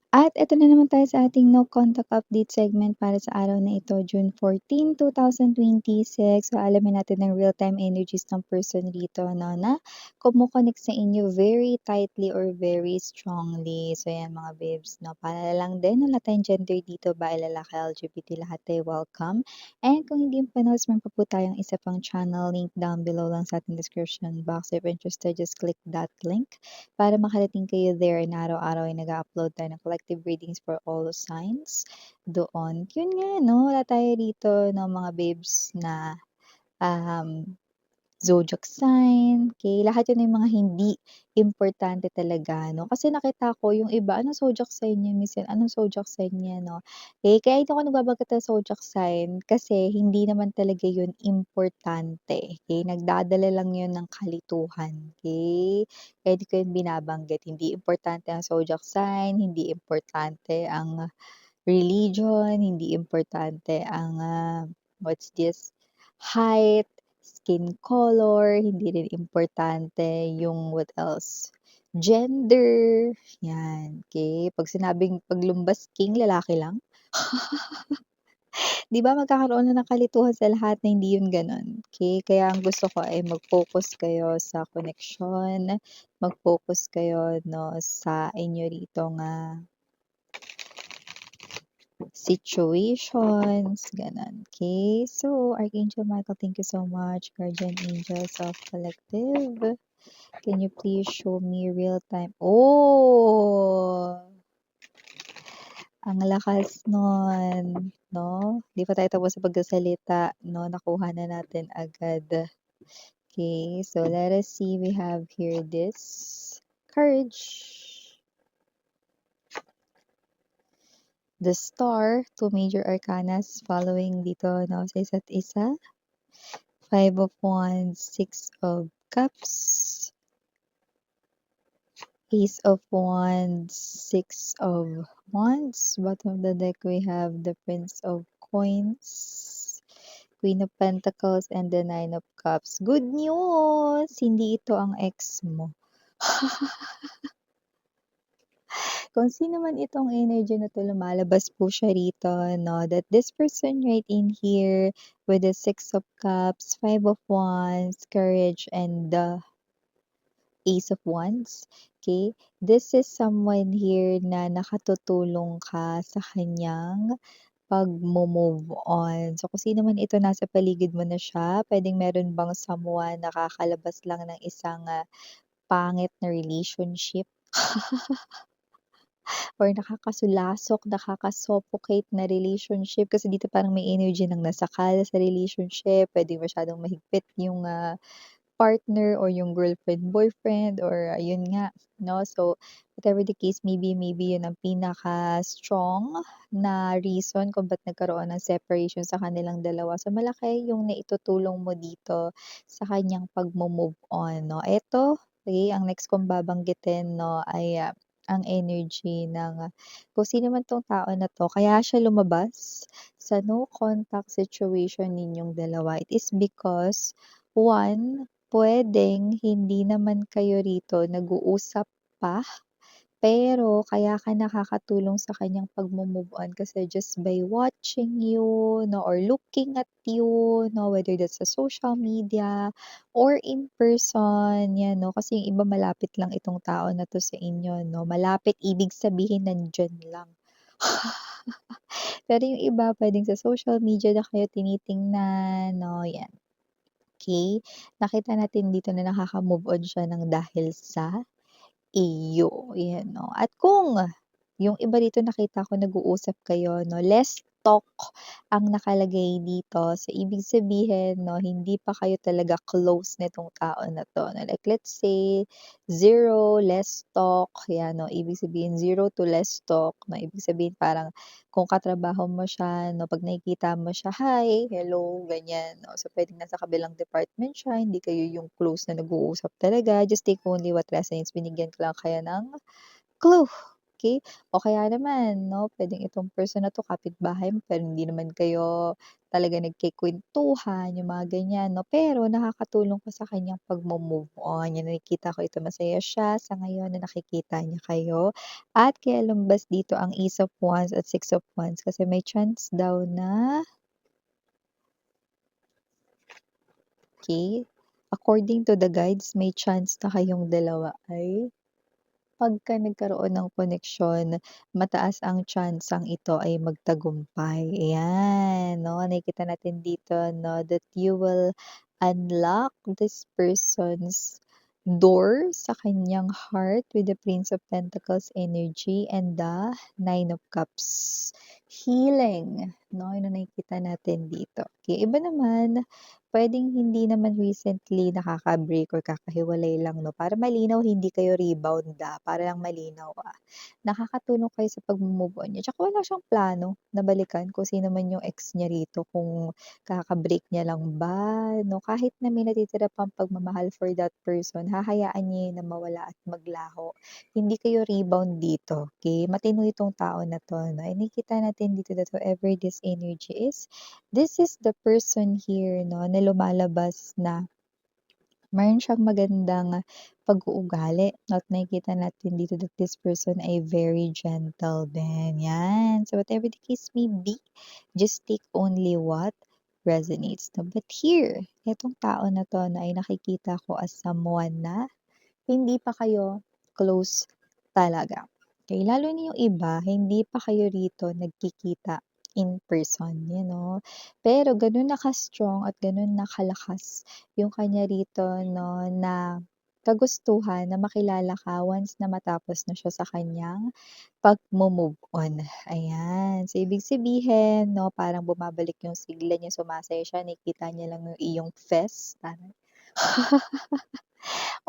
At eto na naman tayo sa ating no contact update segment para sa araw na ito, June 14, 2026. So, alamin natin ang real-time energies ng person dito, no, na kumo-connect sa inyo very tightly or very strongly. So, yan mga babes, no. Para lang din, wala tayong gender dito, bae, lalaki, LGBT, lahat ay welcome. And kung hindi pa knows, meron pa po tayong isa pang channel link down below lang sa ating description box. If interested, just click that link para makarating kayo there na araw-araw ay nag-a-upload tayo ng collective readings for all signs doon. Yun nga 'no, wala tayo dito ng mga babes na, um, zodiac sign, okey, lahat yun ay mga hindi importante talaga 'no. Kasi nakita ko yung iba, "Anong zodiac sign niya Miss yan? Anong zodiac sign niya?" 'no. Kaya hindi ako nagbabanggit ng zodiac sign kasi hindi naman talaga yun importante, okey. Nagdadala lang yun ng kalituhan, okey. Kaya di ko yun binabanggit. Hindi importante ang zodiac sign, hindi importante ang religion, hindi importante ang, what's this, height, skin color, hindi rin importante yung what else, gender, 'yan, okey. 'Pag sinabing 'pag lumbas king, lalaki lang. 'Di ba magkakaroon na ng kalituhan sa lahat na hindi yun gano'n, okey. Kaya ang gusto ko ay mag-focus kayo sa koneksyon, mag-focus kayo 'no, sa inyo ritong, situations, gano'n, okey. So, Archangel Michael, thank you so much. Guardian Angels of Collective, can you please show me real time oh! Ang lakas nun 'no? 'Di pa tayo tapos sa pagsasalita 'no, nakuha na natin agad. Okay, so let us see, we have here this courage, the star, two major arcanas following dito 'no, sa isa't isa. Five of Wands, Six of Cups, Ace of Wands, Six of Wands. Bottom of the deck, we have the Prince of Coins, Queen of Pentacles, and the Nine of Cups. Good news! Hindi ito ang ex mo. Kung sino man itong energy na 'to, lumalabas po siya rito 'no, that this person right in here with the Six of Cups, Five of Wands, Courage, and the Ace of Wands, okay. This is someone here na nakatutulong ka sa kanyang pagmo-move on. So, kung sino man ito, nasa paligid mo na siya, puwedeng meron bang someone nakakalabas lang ng isang, pangit na relationship or nakakasulasok, nakaka-suffocate na relationship. Kasi dito parang may energy ng nasakal sa relationship, puwedeng masyadong mahigpit yung, partner or yung girlfriend, boyfriend or ayun nga 'no. So, whatever the case maybe yun ang pinaka-strong na reason kung ba't nagkaroon ng separation sa kanilang dalawa. So, malaki yung naitutulong mo dito sa kaniyang pagmo-move on 'no. Eto, okey, ang next kong babanggitin 'no ay, ang energy ng kung sino man 'tong tao na 'to, kaya siya lumabas sa no contact situation ninyong dalawa. It is because, one, puwedeng hindi naman kayo rito nag-uusap pa, pero kaya ka nakakatulong sa kanyang pagmo-move on kasi just by watching you 'no, or looking at you 'no, whether that's sa social media or in person, 'yan 'no. Kasi yung iba malapit lang itong tao na 'to sa inyo 'no, malapit ibig sabihin nandiyan lang. Pero yung iba puwedeng sa social media na kayo tinitingnan 'no, 'yan. Okay, nakita natin dito na nakaka-move on siya ng dahil sa iyo, 'yan 'no. At kung yung iba dito nakita ko nag-uusap kayo 'no, less talk ang nakalagay dito. So, ibig sabihin 'no, hindi pa kayo talaga close nitong tao na 'to 'no. Like let's say zero, less talk, 'yan 'no. Ibig sabihin zero to less talk 'no. Ibig sabihin parang kung katrabaho mo siya 'no, 'pag nakikita mo siya, "Hi, hello," ganyan 'no. So, puwedeng nasa kabilang department siya, hindi kayo yung close na nag-uusap talaga. Just take only what resonates. Binigyan ko lang kayo ng clue. okey? O kaya naman 'no, puwedeng itong person na 'to kapitbahay mo pero hindi naman kayo talaga nagkukuwentuhan, yung mga ganyan 'no, pero nakakatulong ka sa kanyang pagmo-move on. Yan nakikita ko ito masaya siya sa ngayon na nakikita niya kayo at kaya lumabas dito ang Ace of Wands at Six of Wands kasi may chance daw na okey, according to the guides may chance na kayong dalawa ay pagka nagkaroon ng koneksyon, mataas ang tsansang ito ay magtagumpay. Ayan, 'no, nakikita natin dito 'no, that you will unlock this person's door sa kanyang heart with the Prince of Pentacles energy and the Nine of Cups. Healing, 'no, yun ang nakikita natin dito. Okay, iba naman, puwedeng hindi naman recently nakaka-break or kakahiwalay lang 'no, para malinaw hindi kayo rebound, para lang malinaw, nakakatulong kayo sa pagmo-move on niya. Tsaka wala siyang plano na balikan kung sino man yung ex niya rito, kung kaka-break niya lang ba 'no, kahit na may natitira pang pagmamahal for that person, hahayaan niya yun na mawala at maglaho. Hindi kayo rebound dito, okey? Matino itong tao na 'to 'no, and nakikita natin dito that whoever this energy is, this is the person here 'no, na lumalabas na meron siyang magandang pag-uugali at nakikita natin dito that this person ay very gentle din, 'yan. So whatever the case may be, just take only what resonates 'no. But here, itong tao na 'to na ay nakikita ko as someone na hindi pa kayo close talaga. Okay, lalo na yung iba, hindi pa kayo rito nagkikita in person, you know. Pero gano'n na ka-strong at gano'n na kalakas yung kanya rito 'no, na kagustuhan na makilala ka once na matapos na siya sa kanyang pagmo-move on, ayan. So, ibig sabihin 'no, parang bumabalik yung sigla niya, sumasaya siya, nakikita niya lang yung iyong face, taray.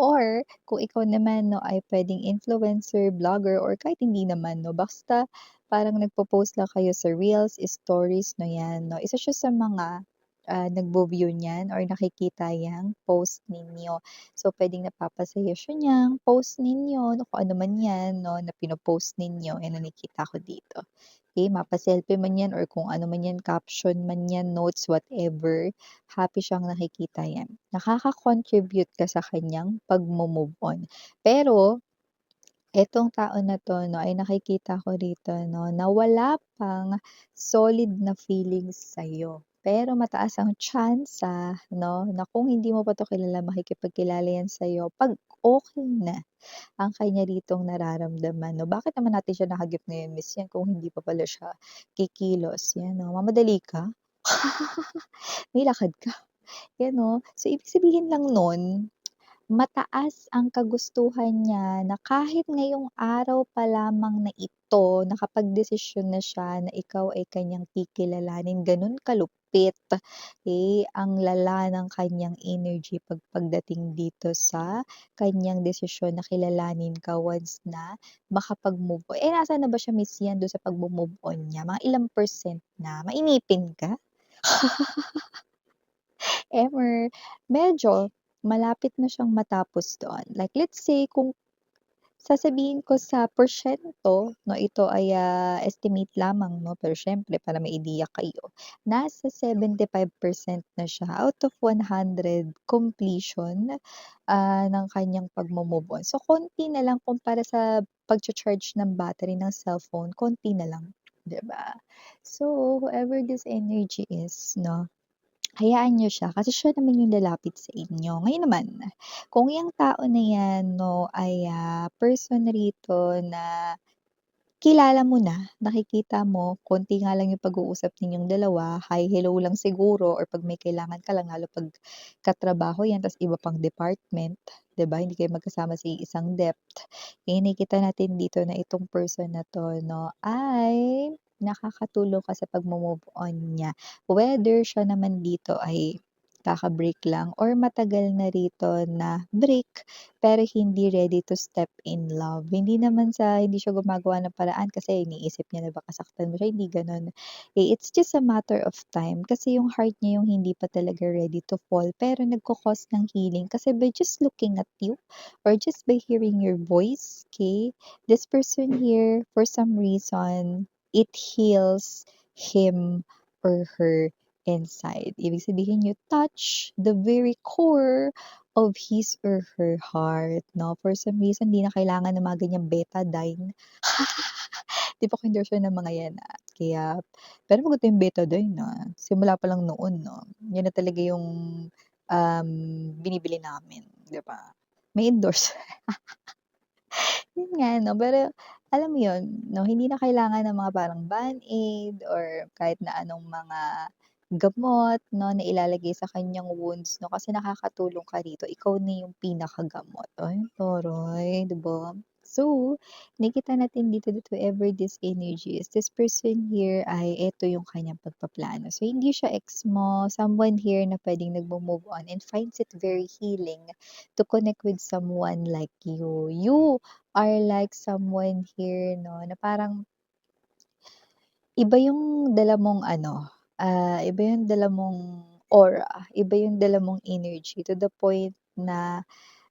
Or kung ikaw naman 'no, ay puwedeng influencer, vlogger, or kahit hindi naman 'no, basta parang nagpo-post lang kayo sa reels, stories 'no, 'yan 'no. Isa siya sa mga, nagvo-view niyan or nakikita 'yang post ninyo. So, puwedeng napapasaya siya niyang post ninyo 'no, kung ano man 'yan 'no, na pino-post ninyo, ayan ang nakikita ko dito. Okay, mapa-selfie man 'yan or kung ano man 'yan, caption man 'yan, notes, whatever, happy siyang nakikita 'yan. Nakaka-contribute ka sa kanyang pagmo-move on. Pero etong tao na 'to 'no, ay nakikita ko rito 'no, na wala pang solid na feelings sa'yo. Pero mataas ang tsansa 'no, na kung hindi mo pa 'to kilala, makikipagkilala 'yan sa'yo 'pag okey na ang kanya ritong nararamdaman 'no. Bakit naman natin siya naka-gift ngayon, Miss, 'yan kung hindi pa pala siya kikilos, 'yan 'no. Mamadali ka? May lakad ka? 'Yan 'no. So, ibig sabihin lang nun, mataas ang kagustuhan niya na kahit ngayong araw pa lamang na ito, nakapagdesisyon na siya na ikaw ay kanyang kikilalanin, gano'n kalupit, ang lala ng kanyang energy pagdating dito sa kanyang desisyon na kilalanin ka once na makapag-move on. Nasaan na ba siya, Miss, 'yan do'n sa pagmo-move on niya, mga ilang percent na? Mainipin ka? Medyo malapit na siyang matapos doon. Like let's say kung sasabihin ko sa porsiyento 'no, ito ay, estimate lamang 'no, pero siyempre para may ideya kayo, nasa 75% na siya out of 100 completion, ng kanyang pagmo-move on. So konti na lang kumpara sa pagcha-charge ng battery ng cellphone, konti na lang, 'di ba? So whoever this energy is 'no, hayaan niyo siya kasi siya naman yung lalapit sa inyo. Ngayon naman, kung yang tao na yan 'no ay, person rito na kilala mo na, nakikita mo, konti nga lang yung pag-uusap ninyong dalawa, hi, hello lang siguro or 'pag may kailangan ka lang lalo 'pag katrabaho yan ta's iba pang department, 'di ba, hindi kayo magkasama sa iisang depth. Nakikita natin dito na itong person na 'to 'no ay nakakatulong ka sa pagmo-move on niya. Whether siya naman dito ay kaka-break lang or matagal na rito na break, pero hindi ready to step in love. Hindi naman sa hindi siya gumagawa ng paraan kasi iniisip niya na baka saktan mo siya, hindi gano'n. It's just a matter of time kasi yung heart niya yung hindi pa talaga ready to fall pero nagko-cause ng healing kasi by just looking at you or just by hearing your voice, okay, this person here, for some reason, it heals him or her inside. Ibig sabihin you touch the very core of his or her heart, 'no? For some reason, 'di na kailangan ng mga ganyang betadine. 'Di pa ako endorser ng mga 'yan, kaya pero maganda yung betadine, simula pa lang noon, 'no? 'Yun na talaga yung, binibili namin, 'di ba? May endorse. Yun nga 'no, pero alam mo yun 'no, hindi na kailangan ng mga parang Band-Aid or kahit na anong mga gamot 'no, na ilalagay sa kanyang wounds 'no, kasi nakakatulong ka rito, ikaw na yung pinakagamot. Ay taray, 'di ba? So, nakikita natin dito that whoever this energy is, this person here ay eto yung kanyang pagpaplano. So, hindi siya ex mo, someone here na puwedeng nagmo-move on and finds it very healing to connect with someone like you. You are like someone here 'no, na parang iba yung dala mong ano, iba yung dala mong aura, iba yung dala mong energy to the point na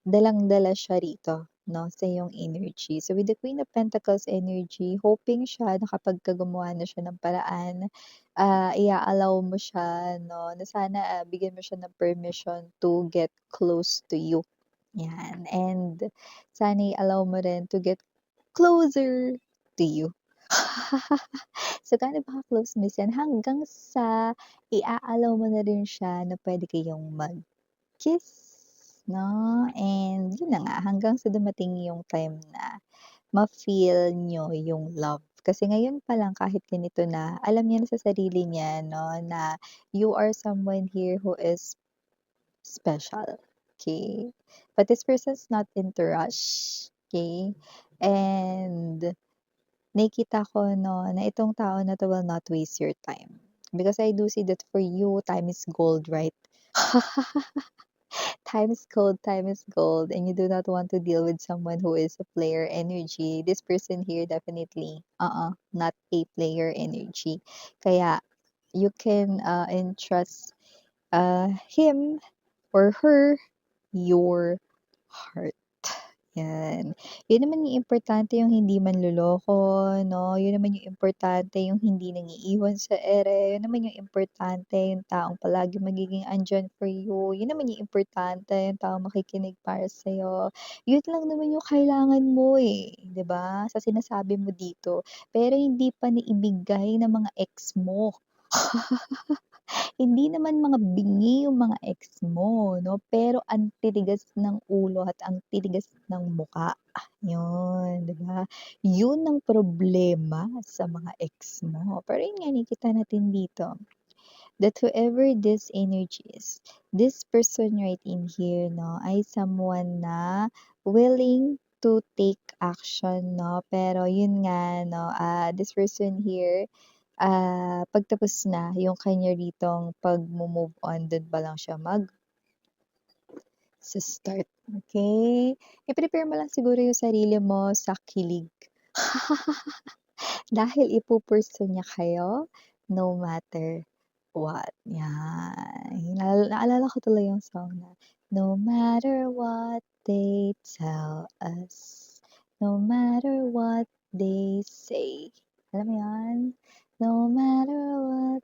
dalang-dala siya rito 'no, sa iyong energy. So, with the Queen of Pentacles energy, hoping siya na kapagka gumawa na siya ng paraan, i-a-allow mo siya 'no, na sana, bigyan mo siya ng permission to get close to you, 'yan. And sana i-allow mo rin to get closer to you. So, gaano ba ka-close miss yan hanggang sa i-a-allow mo na rin siya na puwede kayong mag-kiss 'no, and yun na nga hanggang sa dumating yung time na ma-feel niyo yung love. Kasi ngayon pa lang kahit ganito na, alam niya na sa sarili niya 'no, na you are someone here who is special, okay. But this person's not into rush, okay. And nakikita ko 'no, na itong tao na 'to will not waste your time. Because I do see that for you, time is gold, right? Time is gold, and you do not want to deal with someone who is a player energy. This person here definitely, not a player energy. Kaya you can, entrust, him or her your heart. 'Yan. 'Yun naman yung importante yung hindi manloloko 'no, 'yun naman yung importante yung hindi nangiiwan sa ere, 'yun naman yung importante yung taong palaging magiging andiyan for you, 'yun naman yung importante yung taong makikinig para sa'yo. 'Yun lang naman yung kailangan mo, 'di ba, sa sinasabi mo dito. Pero hindi pa naibigay ng mga ex mo. Hindi naman mga bingi yung mga ex mo 'no, pero ang titigas ng ulo at ang titigas ng mukha, yun, 'di ba? Yun ang problema sa mga ex mo. Pero yun nga nakikita natin dito, that whoever this energy is, this person right in here 'no, ay someone na willing to take action 'no, pero yun nga 'no, this person here, 'pag tapos na yung kanya ritong pagmo-move on, dun pa lang siya magsa-start, okey? I-prepare mo lang siguro yung sarili mo sa kilig. Dahil ipu-pursue niya kayo no matter what, 'yan. Naalala ko tuloy yung song na, "No matter what they tell us, no matter what they say." Alam mo 'yun? No matter what,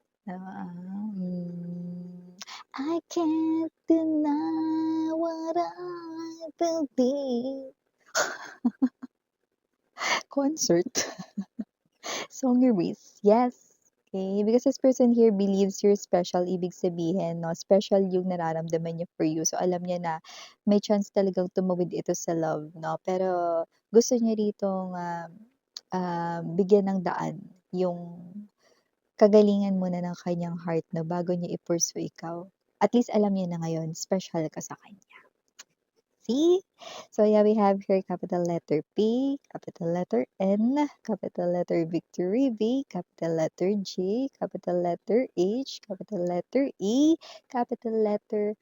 I can't deny what I believe. Concert. Song lyrics, yes. Okay, because this person here believes you're special, ibig sabihin 'no, special yung nararamdaman niya for you. So, alam niya na may chance talagang tumawid ito sa love 'no, pero gusto niya ritong, bigyan ng daan yung kagalingan muna ng kanyang heart 'no, bago niya i-pursue ikaw. At least alam niya na ngayon, special ka sa kanya. C. So yeah, we have here capital letter P, capital letter N, capital letter Victory V, capital letter J, capital letter H, capital letter E, capital letter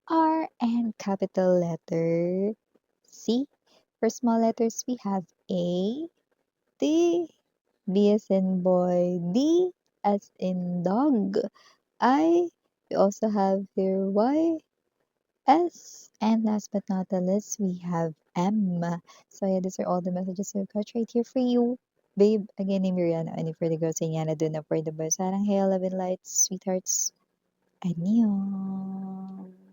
R, and capital letter C. For small letters, we have A, D, B as in boy, D as in dog, I. We also have here Y, S, and last but not the least, we have M. So yeah, these are all the messages I've got right here for you. Babe, again, name Rihanna. Any for the girls in Yana, do na for the boys. Sarang hail, love and lights, sweethearts. Annyeong.